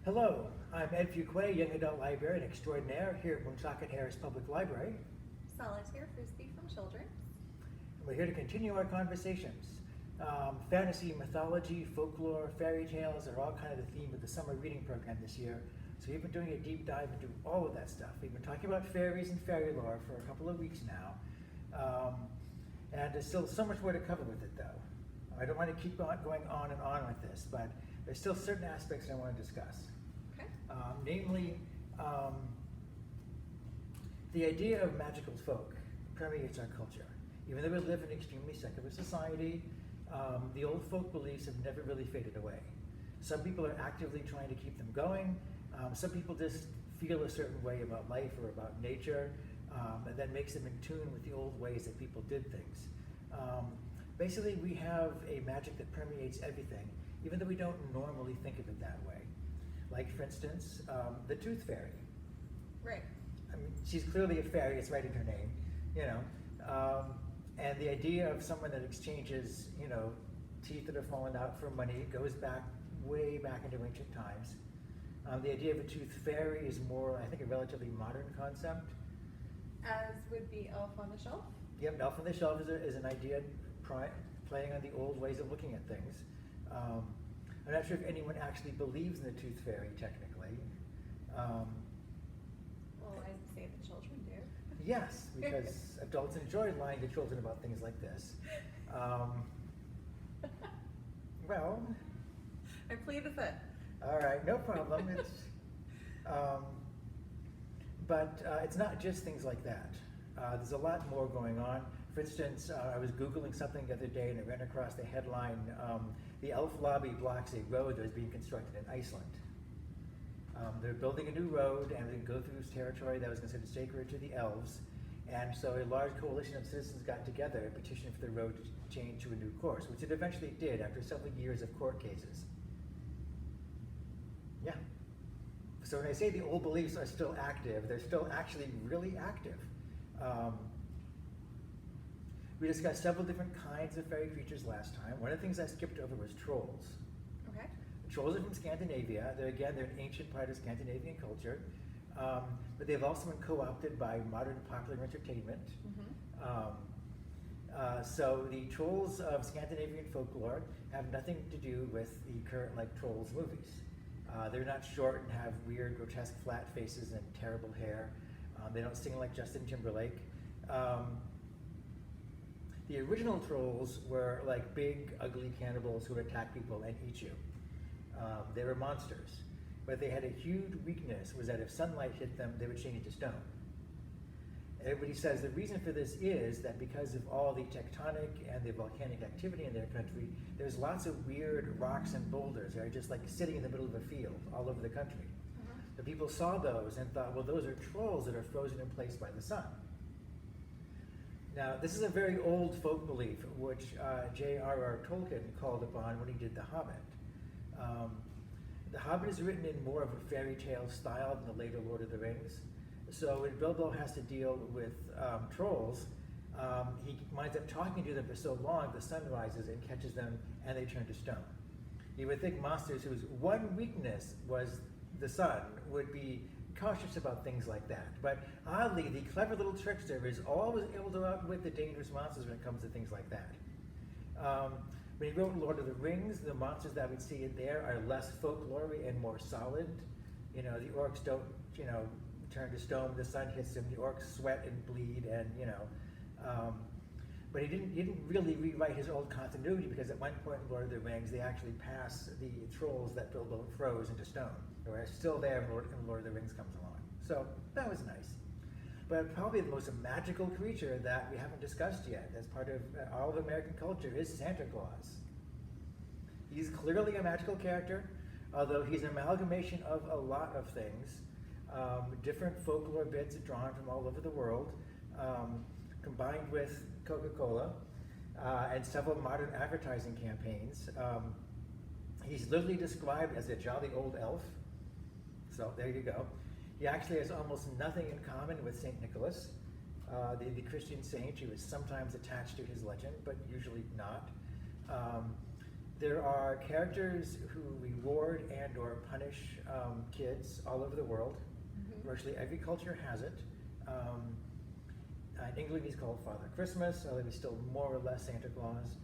Hello, I'm Ed Fuquay, Young Adult Librarian Extraordinaire here at Woonsocket Harris Public Library. Solitaire Frisbee from Children's. And we're here to continue our conversations. Fantasy, mythology, folklore, fairy tales are all kind of the theme of the summer reading program this year. So we've been doing a deep dive into all of that stuff. We've been talking about fairies and fairy lore for a couple of weeks now. And there's still so much more to cover with it though. I don't want to keep going on and on with this, but there's still certain aspects I want to discuss. Okay. Namely, the idea of magical folk permeates our culture. Even though we live in an extremely secular society, the old folk beliefs have never really faded away. Some people are actively trying to keep them going. Some people just feel a certain way about life or about nature, and that makes them in tune with the old ways that people did things. Basically, we have a magic that permeates everything, even though we don't normally think of it that way. Like, for instance, the Tooth Fairy. Right. I mean, she's clearly a fairy, it's right in her name, you know. And the idea of someone that exchanges, you know, teeth that have fallen out for money goes back, way back into ancient times. The idea of a tooth fairy is more, I think, a relatively modern concept. As would be Elf on the Shelf. Yep, Elf on the Shelf is an idea playing on the old ways of looking at things. I'm not sure if anyone actually believes in the tooth fairy, technically. Well, I'd say the children do. Yes, because adults enjoy lying to children about things like this. Well, I plead the fifth. all right, no problem. But it's not just things like that. There's a lot more going on. For instance, I was Googling something the other day and I ran across the headline, the elf lobby blocks a road that is being constructed in Iceland. They're building a new road and they go through this territory that was considered sacred to the elves. And so a large coalition of citizens got together and petitioned for the road to change to a new course, which it eventually did after several years of court cases. Yeah. So when I say the old beliefs are still active, they're still actually really active. We discussed several different kinds of fairy creatures last time. One of the things I skipped over was trolls. Okay. Trolls are from Scandinavia. They're an ancient part of Scandinavian culture, but they've also been co-opted by modern popular entertainment. Mm-hmm. So the trolls of Scandinavian folklore have nothing to do with the current Trolls movies. They're not short and have weird, grotesque flat faces and terrible hair. They don't sing like Justin Timberlake. The original trolls were like big, ugly cannibals who would attack people and eat you. They were monsters, but they had a huge weakness, was that if sunlight hit them, they would change into stone. Everybody says the reason for this is that because of all the tectonic and the volcanic activity in their country, there's lots of weird rocks and boulders that are just like sitting in the middle of a field all over the country. Uh-huh. The people saw those and thought, well, those are trolls that are frozen in place by the sun. Now, this is a very old folk belief, which J.R.R. Tolkien called upon when he did The Hobbit. The Hobbit is written in more of a fairy tale style than the later Lord of the Rings. So when Bilbo has to deal with trolls, he winds up talking to them for so long, the sun rises and catches them, and they turn to stone. You would think monsters whose one weakness was the sun would be cautious about things like that. But oddly, the clever little trickster is always able to outwit the dangerous monsters when it comes to things like that. When he wrote Lord of the Rings, the monsters that we see in there are less folklory and more solid. You know, the orcs don't, you know, turn to stone when the sun hits them. The orcs sweat and bleed, and you know. But he didn't really rewrite his old continuity, because at one point in Lord of the Rings, they actually pass the trolls that Bilbo froze into stone. They're still there when Lord of the Rings comes along. So that was nice. But probably the most magical creature that we haven't discussed yet as part of all of American culture is Santa Claus. He's clearly a magical character, although he's an amalgamation of a lot of things. Different folklore bits drawn from all over the world, combined with Coca-Cola and several modern advertising campaigns. He's literally described as a jolly old elf. So there you go. He actually has almost nothing in common with St. Nicholas, the Christian saint who is sometimes attached to his legend, but usually not. There are characters who reward and or punish kids all over the world. Mhm. Virtually every culture has it. In England, he's called Father Christmas, although he's still more or less Santa Claus.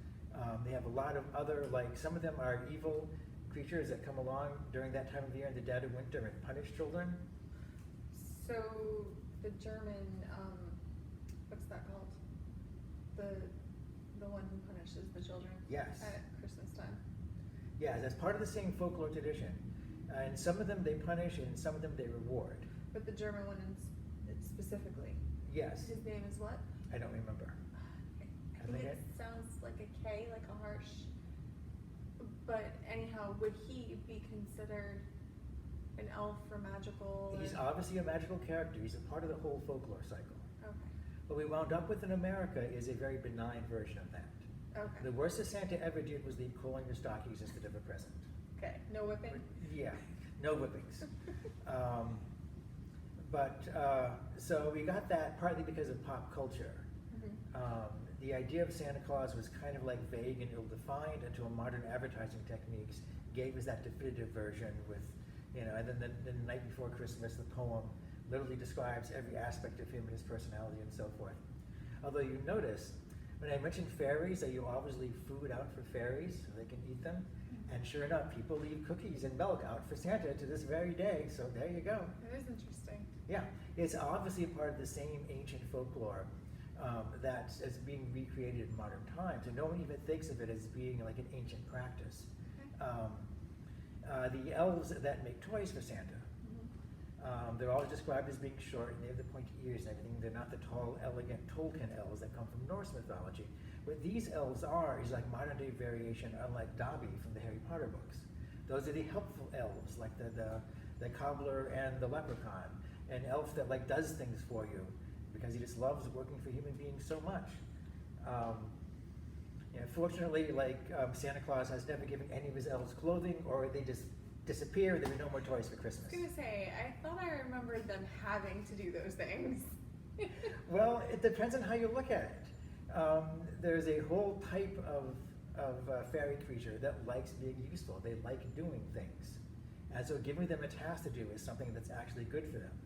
They have a lot of other, like some of them are evil creatures that come along during that time of year in the dead of winter and punish children. So the German, what's that called? The one who punishes the children. Yes. At Christmas time. Yeah, that's part of the same folklore tradition. And some of them they punish and some of them they reward. But the German one specifically. Yes. His name is what? I don't remember. I think it sounds like a K, like a harsh. But anyhow, would he be considered an elf or magical? He's obviously a magical character. He's a part of the whole folklore cycle. Okay. What we wound up with in America is a very benign version of that. Okay. The worst that Santa ever did was leave coal in your stockings instead of a present. Okay. No whipping? Yeah, no whippings. So we got that partly because of pop culture. Mhm. The idea of Santa Claus was kind of like vague and ill-defined until modern advertising techniques gave us that definitive version with, and then the night before Christmas, the poem literally describes every aspect of him and his personality and so forth. Although you notice, when I mentioned fairies, that you always leave food out for fairies so they can eat them. And sure enough, people leave cookies and milk out for Santa to this very day, so there you go. It is interesting. Yeah, it's obviously a part of the same ancient folklore that is being recreated in modern times, and no one even thinks of it as being like an ancient practice. The elves that make toys for Santa, they're always described as being short, and they have the pointy ears and everything. They're not the tall, elegant Tolkien elves that come from Norse mythology. What these elves are is like modern-day variation, unlike Dobby from the Harry Potter books. Those are the helpful elves, like the cobbler and the leprechaun, an elf that like does things for you because he just loves working for human beings so much. Fortunately, Santa Claus has never given any of his elves clothing, or they just disappear. There were no more toys for Christmas. I was gonna say, I thought I remembered them having to do those things. Well, it depends on how you look at it. There's a whole type of fairy creature that likes being useful. They like doing things. And so giving them a task to do is something that's actually good for them.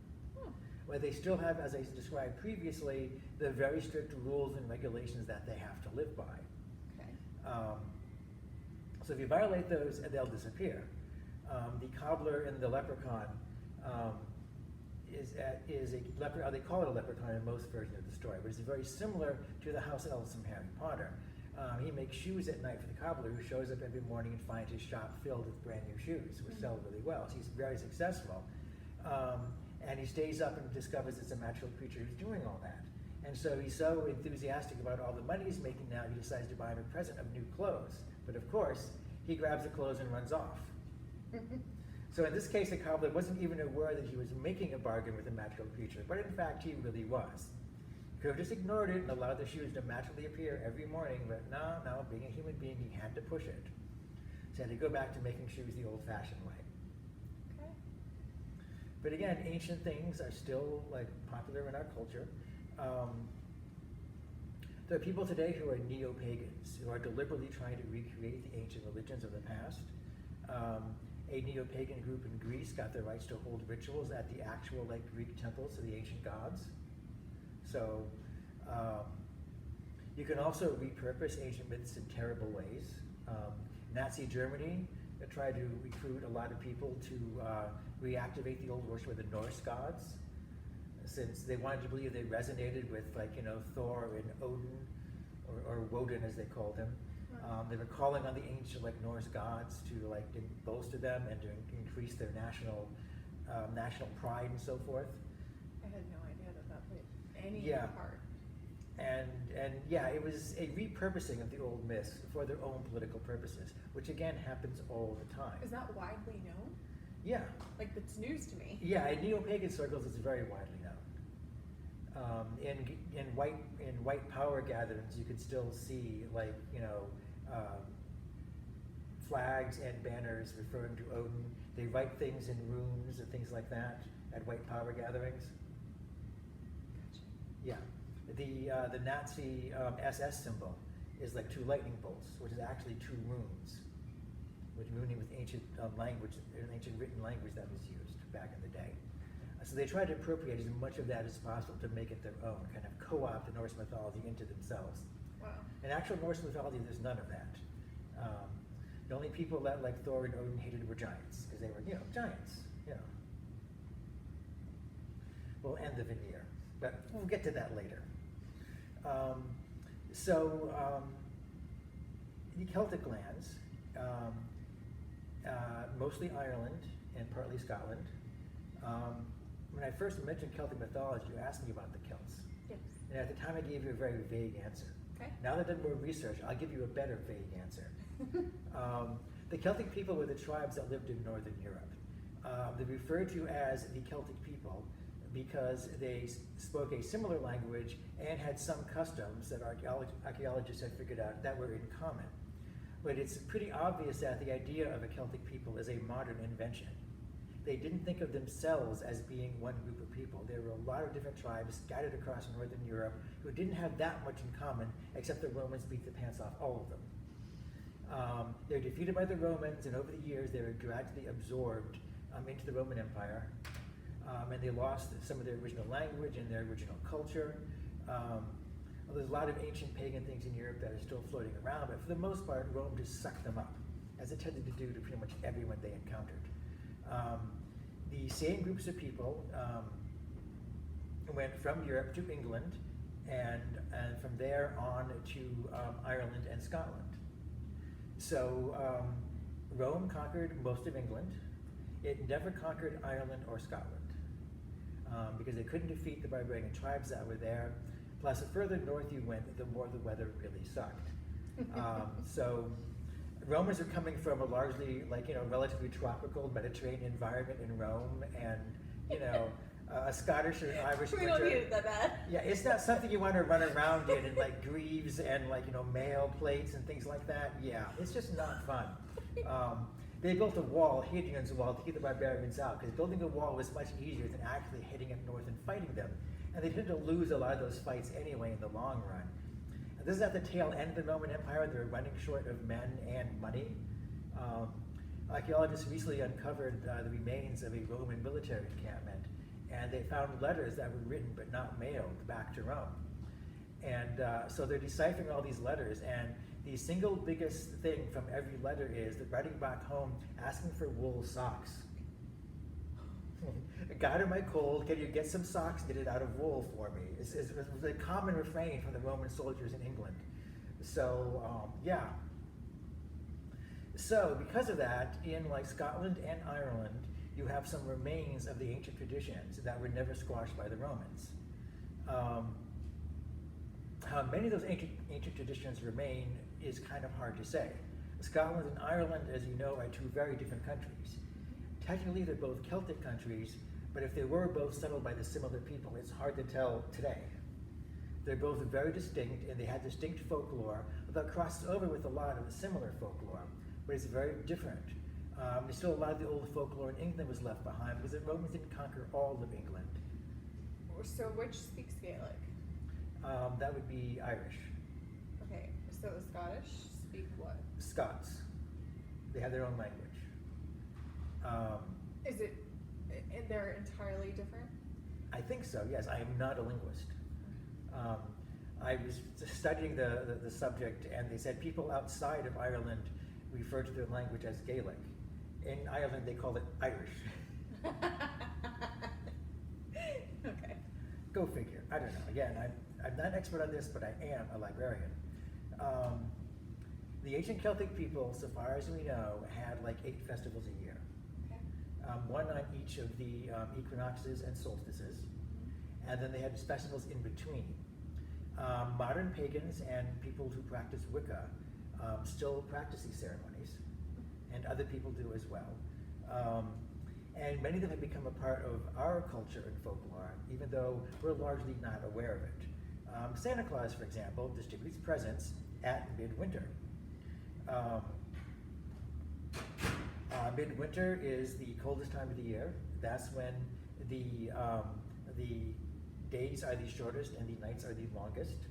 Well, they still have, as I described previously, the very strict rules and regulations that they have to live by. Okay. So if you violate those, they'll disappear. The cobbler and the leprechaun is a leprechaun. They call it a leprechaun in most versions of the story, but it's very similar to the house elves from Harry Potter. He makes shoes at night for the cobbler, who shows up every morning and finds his shop filled with brand new shoes, which sell really well. So he's very successful. And he stays up and discovers it's a magical creature who's doing all that. And so he's so enthusiastic about all the money he's making now, he decides to buy him a present of new clothes. But of course, he grabs the clothes and runs off. So in this case, the cobbler wasn't even aware that he was making a bargain with a magical creature, but in fact, he really was. He could have just ignored it and allowed the shoes to magically appear every morning, but no, being a human being, he had to push it. So he had to go back to making shoes the old-fashioned way. Okay. But again, ancient things are still popular in our culture. There are people today who are neo-pagans, who are deliberately trying to recreate the ancient religions of the past. A neo-pagan group in Greece got the rights to hold rituals at the actual Greek temples to the ancient gods. So you can also repurpose ancient myths in terrible ways. Nazi Germany tried to recruit a lot of people to reactivate the old worship of the Norse gods, since they wanted to believe they resonated with Thor and Odin, or Woden as they called him. They were calling on the ancient Norse gods to bolster them and to increase their national pride and so forth. I had no idea that played any part. And yeah, it was a repurposing of the old myths for their own political purposes, which again happens all the time. Is that widely known? Yeah. It's news to me. Yeah, in neo-pagan circles, it's very widely known. In white power gatherings, you could still see flags and banners referring to Odin. They write things in runes and things like that at white power gatherings. Gotcha. Yeah, the Nazi SS symbol is 2 lightning bolts, which is actually 2 runes. which meaning with ancient language, an ancient written language that was used back in the day. So they tried to appropriate as much of that as possible to make it their own, kind of co-opt the Norse mythology into themselves. Wow. In actual Norse mythology, there's none of that. The only people that like Thor and Odin hated were giants, because they were, giants, We'll end the veneer, but we'll get to that later. The Celtic lands, mostly Ireland and partly Scotland. When I first mentioned Celtic mythology, you asked me about the Celts. Yes. And at the time, I gave you a very vague answer. Okay. Now that I've done more research, I'll give you a better vague answer. The Celtic people were the tribes that lived in Northern Europe. They're referred to as the Celtic people because they spoke a similar language and had some customs that archaeologists had figured out that were in common. But it's pretty obvious that the idea of a Celtic people is a modern invention. They didn't think of themselves as being one group of people. There were a lot of different tribes scattered across Northern Europe who didn't have that much in common, except the Romans beat the pants off all of them. They were defeated by the Romans, and over the years they were gradually absorbed into the Roman Empire, and they lost some of their original language and their original culture. There's a lot of ancient pagan things in Europe that are still floating around, but for the most part, Rome just sucked them up, as it tended to do to pretty much everyone they encountered. The same groups of people went from Europe to England, and from there on to Ireland and Scotland. So Rome conquered most of England. It never conquered Ireland or Scotland because they couldn't defeat the barbarian tribes that were there. Plus, the further north you went, the more the weather really sucked. So Romans are coming from a largely, relatively tropical Mediterranean environment in Rome, and, a Scottish or an Irish We winter. don't need it that bad. Yeah, it's not something you want to run around in greaves and mail plates and things like that. Yeah, it's just not fun. They built a wall, Hadrian's Wall, to keep the barbarians out, because building a wall was much easier than actually heading up north and fighting them. And they tended to lose a lot of those fights anyway in the long run. And this is at the tail end of the Roman Empire. They're running short of men and money. Archaeologists recently uncovered the remains of a Roman military encampment, and they found letters that were written but not mailed back to Rome. And so they're deciphering all these letters, and the single biggest thing from every letter is that writing back home asking for wool socks. God, am I cold? Can you get some socks knitted out of wool for me? It's a common refrain from the Roman soldiers in England. So, yeah. So, because of that, in Scotland and Ireland, you have some remains of the ancient traditions that were never squashed by the Romans. How many of those ancient traditions remain is kind of hard to say. Scotland and Ireland, as you know, are two very different countries. Technically, they're both Celtic countries, but if they were both settled by the similar people, it's hard to tell today. They're both very distinct, and they had distinct folklore that crosses over with a lot of the similar folklore, but it's very different. There's still a lot of the old folklore in England was left behind because the Romans didn't conquer all of England. So which speaks Gaelic? That would be Irish. Okay, so the Scottish speak what? Scots. They have their own language. Is it, they're entirely different? I think so, yes. I am not a linguist. I was studying the subject, and they said people outside of Ireland refer to their language as Gaelic. In Ireland, they call it Irish. Okay. Go figure. I don't know. Again, I'm not an expert on this, but I am a librarian. The ancient Celtic people, so far as we know, had 8 festivals a year. Okay. One on each of the equinoxes and solstices, and then they had festivals in between. Modern pagans and people who practice Wicca still practice these ceremonies, and other people do as well. And many of them have become a part of our culture and folklore, even though we're largely not aware of it. Santa Claus, for example, distributes presents at midwinter. Midwinter is the coldest time of the year. That's when the days are the shortest and the nights are the longest.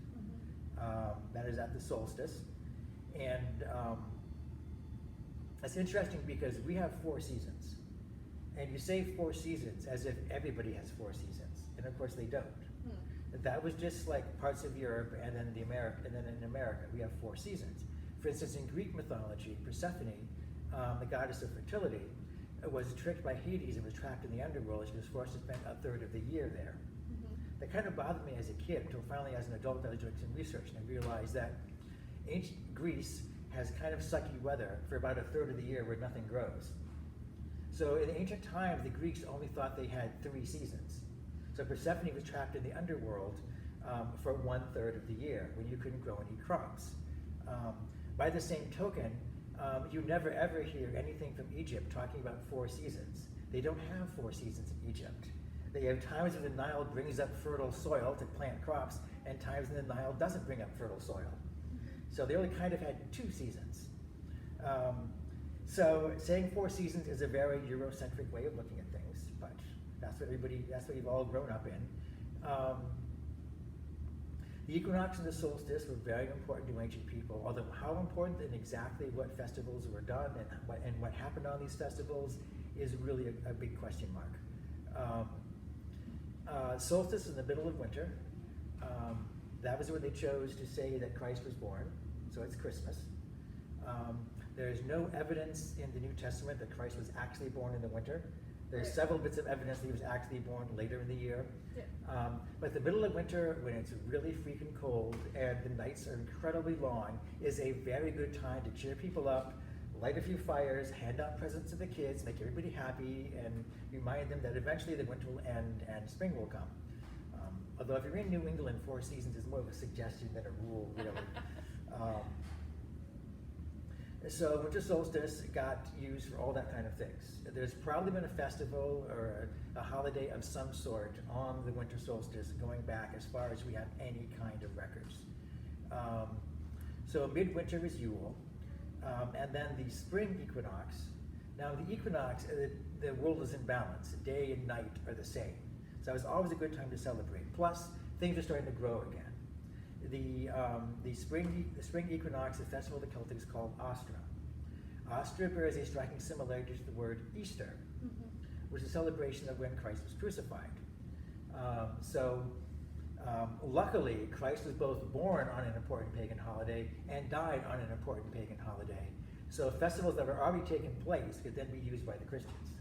That is at the solstice. And It's interesting because we have 4 seasons. And you say 4 seasons as if everybody has 4 seasons. And of course they don't. That was just like parts of Europe and then and then in America we have 4 seasons. For instance, in Greek mythology, Persephone, the goddess of fertility, was tricked by Hades and was trapped in the underworld. She was forced to spend a third of the year there. That kind of bothered me as a kid until finally as an adult I was doing some research and I realized that ancient Greece has kind of sucky weather for about a third of the year where nothing grows. So in ancient times, the Greeks only thought they had 3 seasons. So Persephone was trapped in the underworld for 1/3 of the year when you couldn't grow any crops. By the same token, you never ever hear anything from Egypt talking about 4 seasons. They don't have 4 seasons in Egypt. They have times when the Nile brings up fertile soil to plant crops and times when the Nile doesn't bring up fertile soil. So they only kind of had 2 seasons. So saying 4 seasons is a very Eurocentric way of looking at things, but that's what you've all grown up in. The equinox and the solstice were very important to ancient people, although how important and exactly what festivals were done and what happened on these festivals is really a big question mark. Solstice in the middle of winter, that was when they chose to say that Christ was born, so it's Christmas. There is no evidence in the New Testament that Christ was actually born in the winter. There's several bits of evidence that he was actually born later in the year. Yeah. But the middle of winter, when it's really freaking cold and the nights are incredibly long, is a very good time to cheer people up, light a few fires, hand out presents to the kids, make everybody happy, and remind them that eventually the winter will end and spring will come. Although if you're in New England, 4 seasons is more of a suggestion than a rule, really. So winter solstice got used for all that kind of things. There's probably been a festival or a holiday of some sort on the winter solstice going back as far as we have any kind of records. So midwinter is Yule, and then the spring equinox. Now the equinox, the world is in balance. Day and night are the same. So it's always a good time to celebrate. Plus, things are starting to grow again. The spring equinox, the festival of the Celtics, is called Astra. Astra bears a striking similarity to the word Easter, which is a celebration of when Christ was crucified. Luckily, Christ was both born on an important pagan holiday and died on an important pagan holiday. So festivals that were already taking place could then be used by the Christians.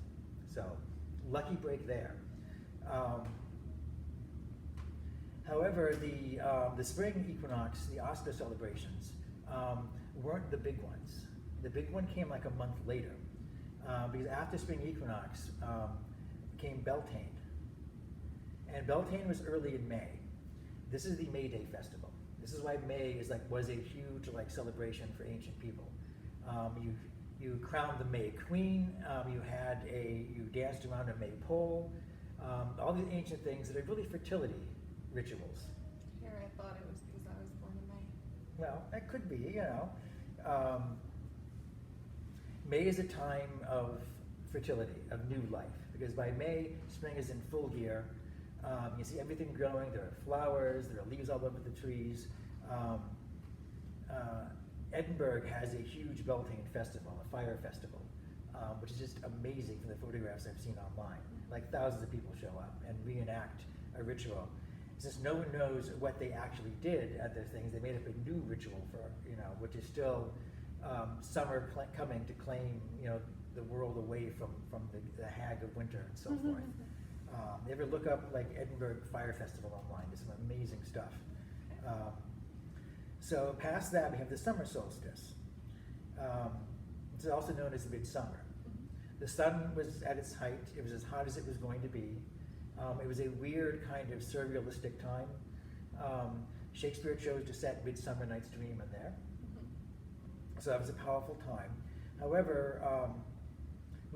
So, lucky break there. However, the spring equinox, the Astra celebrations, weren't the big ones. The big one came like a month later, because after spring equinox came Beltane. And Beltane was early in May. This is the May Day festival. This is why May was a huge celebration for ancient people. You crowned the May Queen. You danced around a May pole. All these ancient things that are really fertility rituals. Here, I thought it was because I was born in May. Well, that could be, May is a time of fertility, of new life, because by May, spring is in full gear. You see everything growing. There are flowers, there are leaves all over the trees. Edinburgh has a huge Beltane festival, a fire festival, which is just amazing from the photographs I've seen online. Like thousands of people show up and reenact a ritual. Since no one knows what they actually did at their things, they made up a new ritual for, which is still summer coming to claim, the world away from the hag of winter and so forth. You ever look up Edinburgh Fire Festival online? There's some amazing stuff. So past that, we have the summer solstice. It's also known as midsummer. The sun was at its height. It was as hot as it was going to be. It was a weird kind of surrealistic time. Shakespeare chose to set Midsummer Night's Dream in there. So that was a powerful time. However,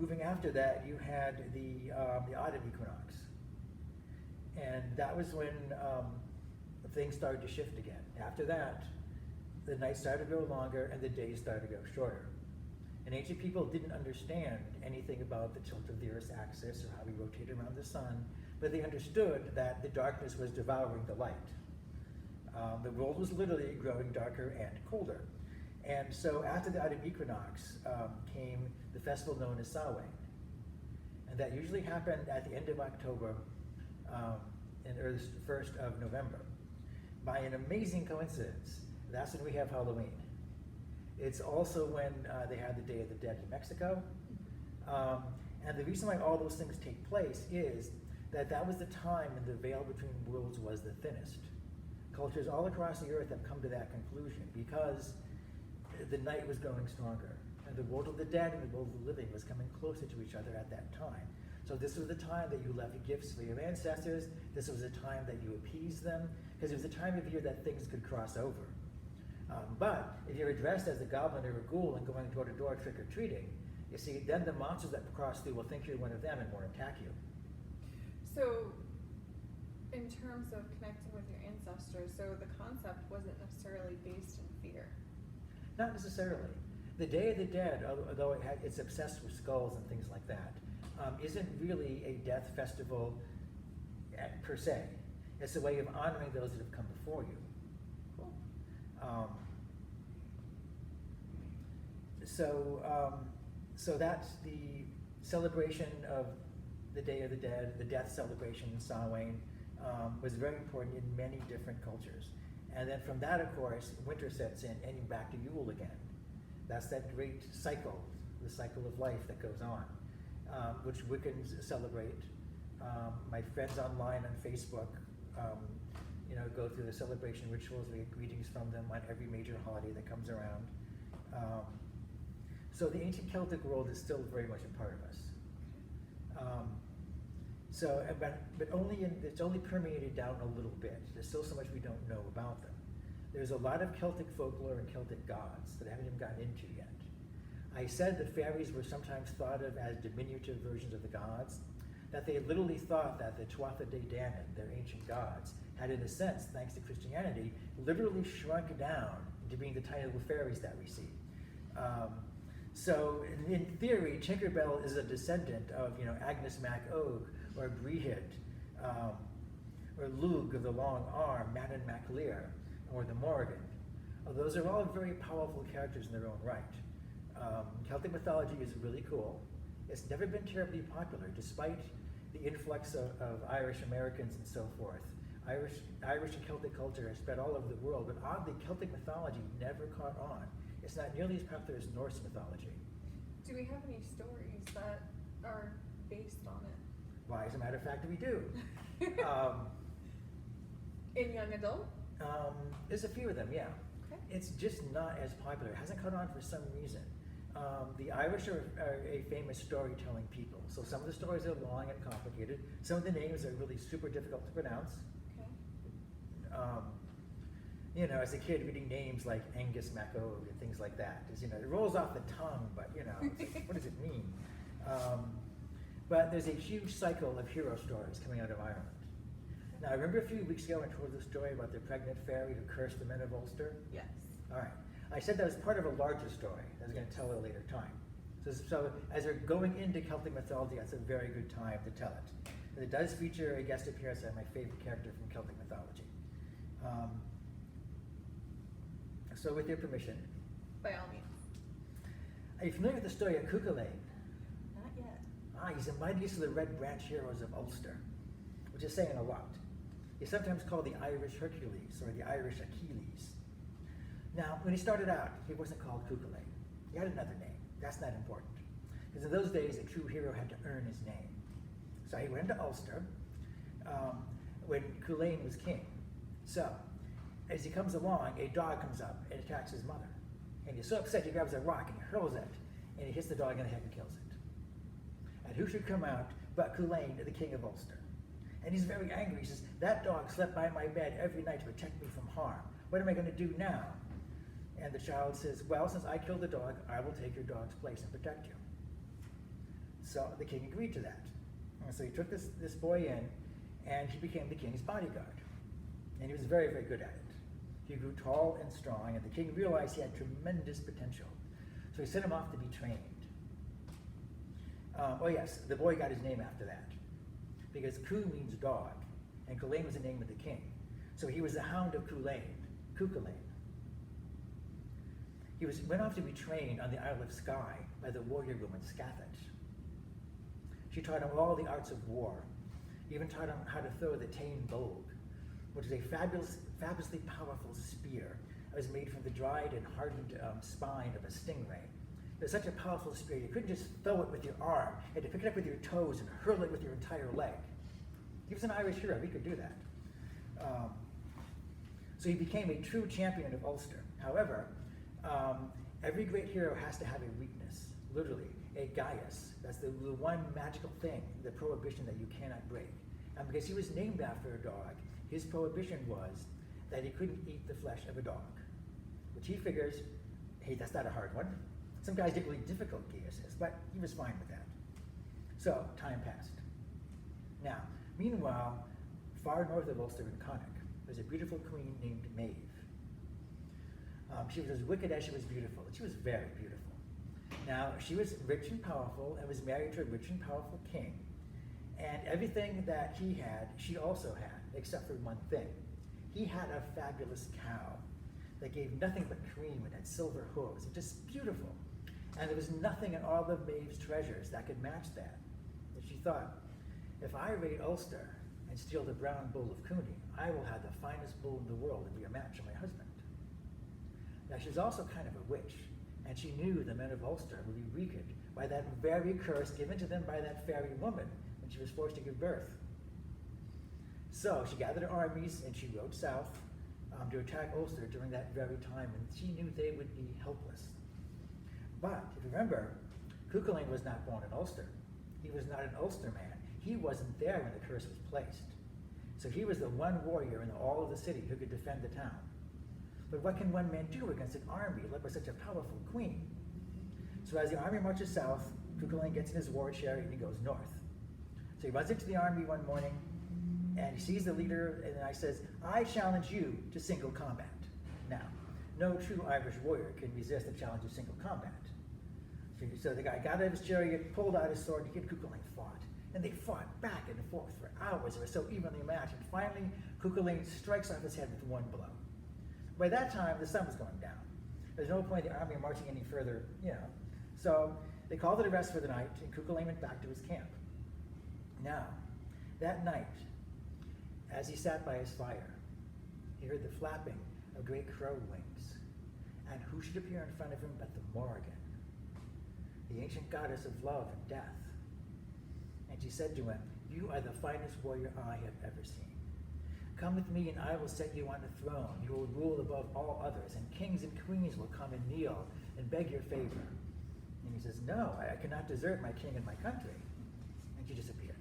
moving after that, you had the autumn equinox. And that was when things started to shift again. After that, the nights started to go longer and the days started to go shorter. And ancient people didn't understand anything about the tilt of the Earth's axis or how we rotate around the sun, but they understood that the darkness was devouring the light. The world was literally growing darker and colder. And so after the autumn equinox came the festival known as Samhain. And that usually happened at the end of October and the 1st of November. By an amazing coincidence, that's when we have Halloween. It's also when they had the Day of the Dead in Mexico. And the reason why all those things take place is that that was the time when the veil between worlds was the thinnest. Cultures all across the earth have come to that conclusion because the night was growing stronger. And the world of the dead and the world of the living was coming closer to each other at that time. So this was the time that you left gifts for your ancestors. This was the time that you appeased them, because it was a time of year that things could cross over. But if you're dressed as a goblin or a ghoul and going door to door trick-or-treating, you see, then the monsters that cross through will think you're one of them and won't attack you. So, in terms of connecting with your ancestors, so the concept wasn't necessarily based in fear. Not necessarily. The Day of the Dead, although it's obsessed with skulls and things like that, isn't really a death festival per se. It's a way of honoring those that have come before you. Cool. So that's the celebration of the Day of the Dead, the death celebration in Samhain, was very important in many different cultures. And then from that, of course, winter sets in and you're back to Yule again. That's that great cycle, the cycle of life that goes on, which Wiccans celebrate. My friends online on Facebook, go through the celebration rituals. We get greetings from them on every major holiday that comes around. So the ancient Celtic world is still very much a part of us. But it's only permeated down a little bit. There's still so much we don't know about them. There's a lot of Celtic folklore and Celtic gods that I haven't even gotten into yet. I said the fairies were sometimes thought of as diminutive versions of the gods, that they literally thought that the Tuatha De Danann, their ancient gods, had in a sense, thanks to Christianity, literally shrunk down into being the tiny little fairies that we see. So in theory, Tinkerbell is a descendant of Agnes Mac Og, or Brehid, or Lug of the Long Arm, Manon MacLear, or the Morrigan. Those are all very powerful characters in their own right. Celtic mythology is really cool. It's never been terribly popular, despite the influx of Irish Americans and so forth. Irish and Celtic culture has spread all over the world, but oddly, Celtic mythology never caught on. It's not nearly as popular as Norse mythology. Do we have any stories that are based on it? Why, as a matter of fact, we do. In young adult? There's a few of them, yeah. Okay. It's just not as popular. It hasn't caught on for some reason. The Irish are a famous storytelling people. So some of the stories are long and complicated. Some of the names are really super difficult to pronounce. Okay. As a kid reading names like Angus MacOg and things like that, it rolls off the tongue, but it's like, what does it mean? But there's a huge cycle of hero stories coming out of Ireland. Now, I remember a few weeks ago I told the story about the pregnant fairy who cursed the men of Ulster. Yes. All right. I said that was part of a larger story I was going to tell at a later time. So as we're going into Celtic mythology, that's a very good time to tell it. And it does feature a guest appearance by my favorite character from Celtic mythology. So with your permission. By all means. Are you familiar with the story of Cuchulainn? Not yet. He's the mightiest of the Red Branch heroes of Ulster, which is saying a lot. He's sometimes called the Irish Hercules or the Irish Achilles. Now, when he started out, he wasn't called Cuchulainn. He had another name. That's not important. Because in those days, a true hero had to earn his name. So he went to Ulster when Cuchulainn was king. So, as he comes along, a dog comes up and attacks his mother. And he's so upset, he grabs a rock and hurls it, and he hits the dog in the head and kills it. And who should come out but Cuchulainn, the king of Ulster? And he's very angry. He says, that dog slept by my bed every night to protect me from harm. What am I going to do now? And the child says, well, since I killed the dog, I will take your dog's place and protect you. So the king agreed to that. And so he took this boy in, and he became the king's bodyguard. And he was very, very good at it. He grew tall and strong, and the king realized he had tremendous potential. So he sent him off to be trained. The boy got his name after that, because Cu means dog, and Cuchulainn was the name of the king. So he was the hound of Cuchulainn. went off to be trained on the Isle of Skye by the warrior woman Scathach. She taught him all the arts of war, even taught him how to throw the Tain Bogue, which is a fabulously powerful spear that was made from the dried and hardened spine of a stingray. It was such a powerful spear, you couldn't just throw it with your arm. You had to pick it up with your toes and hurl it with your entire leg. He was an Irish hero, he could do that. So he became a true champion of Ulster. However, every great hero has to have a weakness, literally, a Gaius. That's the one magical thing, the prohibition that you cannot break. And because he was named after a dog, his prohibition was that he couldn't eat the flesh of a dog, which he figures, hey, that's not a hard one. Some guys get really difficult, Gaius says, but he was fine with that. So, time passed. Now, meanwhile, far north of Ulster in Connacht, there's a beautiful queen named Maeve. She was as wicked as she was beautiful. She was very beautiful. Now, she was rich and powerful and was married to a rich and powerful king. And everything that he had, she also had, except for one thing. He had a fabulous cow that gave nothing but cream and had silver hooves. It was just beautiful. And there was nothing in all of Maeve's treasures that could match that. And she thought, if I raid Ulster and steal the brown bull of Cooney, I will have the finest bull in the world and be a match for my husband. Now, she was also kind of a witch, and she knew the men of Ulster would be weakened by that very curse given to them by that fairy woman when she was forced to give birth. So she gathered her armies and she rode south to attack Ulster during that very time, and she knew they would be helpless. But if you remember, Cuchulainn was not born in Ulster. He was not an Ulster man. He wasn't there when the curse was placed. So he was the one warrior in all of the city who could defend the town. But what can one man do against an army led by such a powerful queen? So as the army marches south, Cuchulainn gets in his war chariot and he goes north. So he runs into the army one morning and he sees the leader and he says, I challenge you to single combat. Now, no true Irish warrior can resist the challenge of single combat. So the guy got out of his chariot, pulled out his sword, and he and Cuchulainn fought. And they fought back and forth for hours. They were so evenly matched. And finally, Cuchulainn strikes off his head with one blow. By that time, the sun was going down. There's no point in the army marching any further, So they called it a rest for the night, and Cuchulainn went back to his camp. Now, that night, as he sat by his fire, he heard the flapping of great crow wings. And who should appear in front of him but the Morrigan, the ancient goddess of love and death. And she said to him, you are the finest warrior I have ever seen. Come with me and I will set you on a throne. You will rule above all others, and kings and queens will come and kneel and beg your favor. And he says, no, I cannot desert my king and my country. And she disappeared.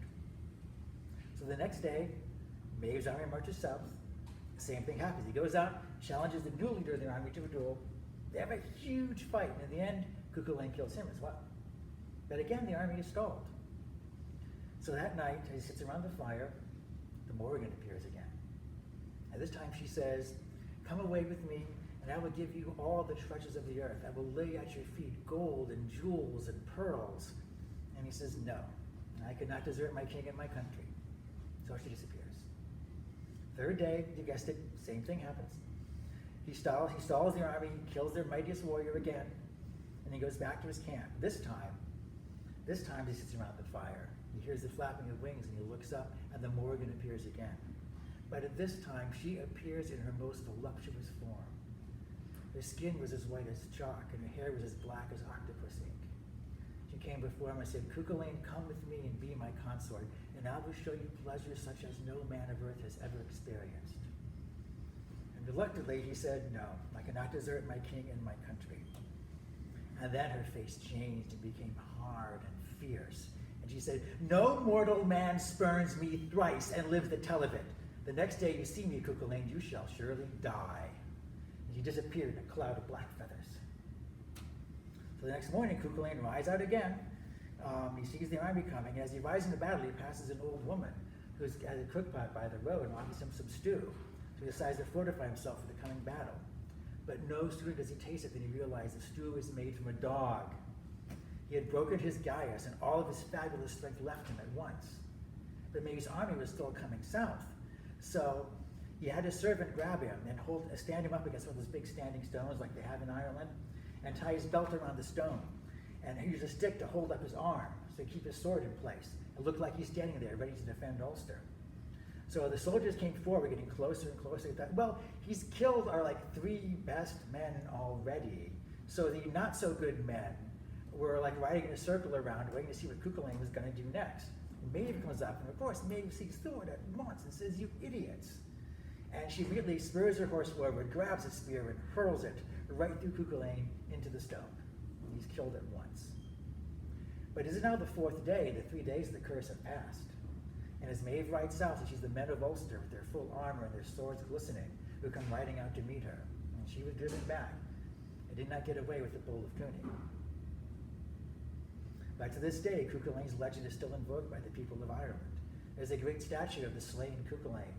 So the next day, Maeve's army marches south. The same thing happens. He goes out, challenges the new leader of the army to a duel. They have a huge fight, and in the end, Cuchulainn kills him as well. But again, the army is stalled. So that night, as he sits around the fire, the Morrigan appears again. And this time she says, come away with me, and I will give you all the treasures of the earth. I will lay at your feet gold and jewels and pearls. And he says, no, I cannot desert my king and my country. So she disappears. Third day, you guessed it, same thing happens. He stalls the army, kills their mightiest warrior again, and he goes back to his camp. This time he sits around the fire. He hears the flapping of wings and he looks up and the Morrigan appears again. But at this time, she appears in her most voluptuous form. Her skin was as white as chalk and her hair was as black as octopus ink. She came before him and said, Cuchulainn, come with me and be my consort, and I will show you pleasures such as no man of earth has ever experienced. And reluctantly, he said, no, I cannot desert my king and my country. And then her face changed and became hard and fierce. And she said, no mortal man spurns me thrice and lives to tell of it. The next day you see me, Cuchulainn, you shall surely die. And she disappeared in a cloud of black feathers. So the next morning, Cuchulainn rides out again. He sees the army coming. As he rides into battle, he passes an old woman who has a cookpot by the road and offers him some stew. So he decides to fortify himself for the coming battle. But no sooner does he taste it than he realizes the stew is made from a dog. He had broken his Gaius, and all of his fabulous strength left him at once. But Maeve's army was still coming south. So he had his servant grab him and stand him up against one of those big standing stones like they have in Ireland. and tie his belt around the stone. And he used a stick to hold up his arm so to keep his sword in place. It looked like he's standing there ready to defend Ulster. So the soldiers came forward, getting closer and closer. They thought, well, he's killed our like 3 best men already. So the not so good men were like riding in a circle around, waiting to see what Cuchulainn was going to do next. And Maeve comes up, and of course Maeve sees Thor at once and says, "You idiots!" And she immediately spurs her horse forward, grabs a spear, and hurls it right through Cuchulainn into the stone. He's killed at once. But it is now the 4th day, the 3 days of the curse have passed. And as Maeve rides south, she sees the men of Ulster with their full armor and their swords glistening, who come riding out to meet her. And she was driven back and did not get away with the Bull of Cluny. But to this day, Cuchulainn's legend is still invoked by the people of Ireland. There's a great statue of the slain Cuchulainn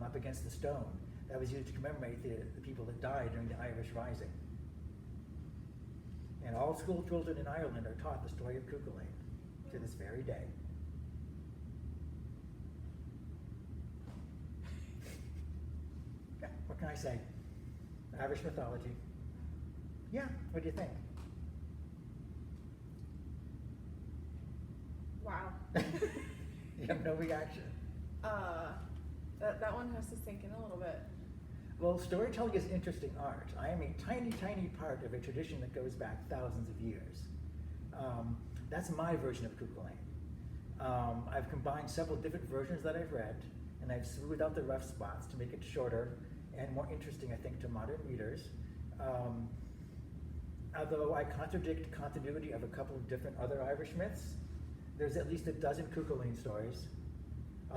up against the stone that was used to commemorate the people that died during the Irish Rising. And all school children in Ireland are taught the story of Cuchulainn to this very day. Yeah, what can I say? Irish mythology. Yeah, what do you think? Wow. You have no reaction. That one has to sink in a little bit. Well, storytelling is interesting art. I am a tiny, tiny part of a tradition that goes back thousands of years. That's my version of Cuchulainn. I've combined several different versions that I've read, and I've smoothed out the rough spots to make it shorter and more interesting, I think, to modern readers. Although I contradict continuity of a couple of different other Irish myths, there's at least a dozen Cuchulainn stories.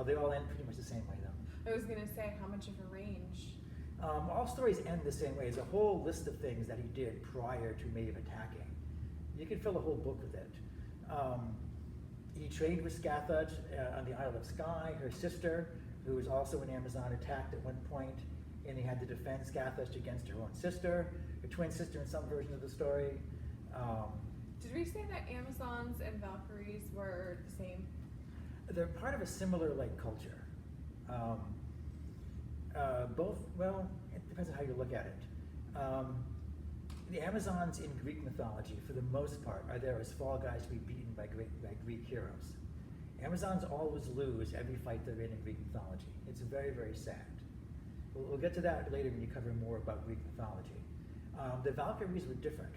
They all end pretty much the same way, though. I was going to say, how much of a range? All stories end the same way. There's a whole list of things that he did prior to Maeve attacking. You could fill a whole book with it. He trained with Scathach on the Isle of Skye. Her sister, who was also an Amazon, attacked at one point, and he had to defend Scathach against her own sister, her twin sister in some version of the story. Did we say that Amazons and Valkyries were the same? They're part of a similar culture. Both, well, it depends on how you look at it. The Amazons in Greek mythology, for the most part, are there as fall guys to be beaten by Greek heroes. Amazons always lose every fight they're in Greek mythology. It's very, very sad. We'll get to that later when you cover more about Greek mythology. The Valkyries were different.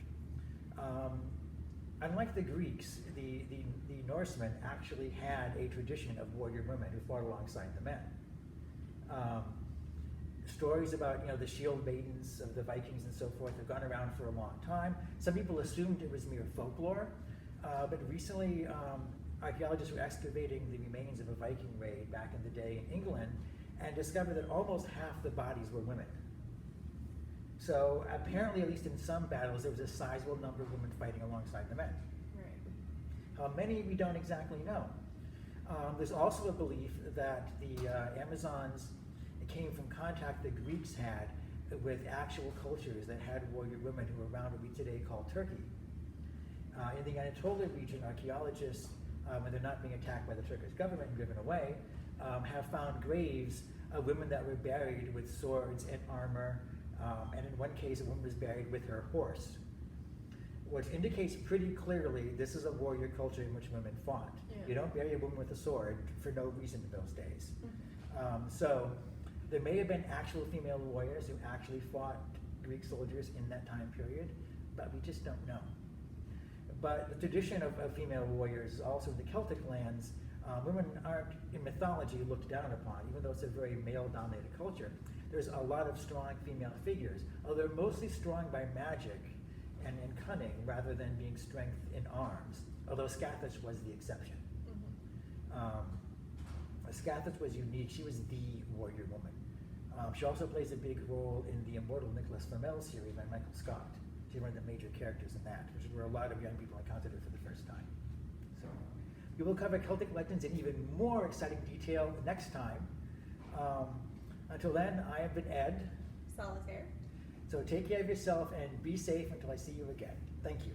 Unlike the Greeks, the Norsemen actually had a tradition of warrior women who fought alongside the men. Stories about the shield maidens of the Vikings and so forth have gone around for a long time. Some people assumed it was mere folklore, but recently archaeologists were excavating the remains of a Viking raid back in the day in England and discovered that almost half the bodies were women. So apparently, at least in some battles, there was a sizable number of women fighting alongside the men. Right. How many, we don't exactly know. There's also a belief that the Amazons came from contact the Greeks had with actual cultures that had warrior women who were around what we today call Turkey. In the Anatolia region, archaeologists, when they're not being attacked by the Turkish government and driven away, have found graves of women that were buried with swords and armor, and in one case, a woman was buried with her horse, which indicates pretty clearly this is a warrior culture in which women fought. Yeah. You don't bury a woman with a sword for no reason in those days. Mm-hmm. So there may have been actual female warriors who actually fought Greek soldiers in that time period, but we just don't know. But the tradition of female warriors is also in the Celtic lands. Women aren't, in mythology, looked down upon, even though it's a very male-dominated culture. There's a lot of strong female figures, although they're mostly strong by magic and cunning rather than being strength in arms, although Scathach was the exception. Mm-hmm. Scathach was unique. She was the warrior woman. She also plays a big role in the immortal Nicholas Flamel series by Michael Scott. She's one of the major characters in that, which is where a lot of young people encountered her for the first time. So we will cover Celtic legends in even more exciting detail next time. Until then, I have been Ed. Solitaire. So take care of yourself and be safe until I see you again. Thank you.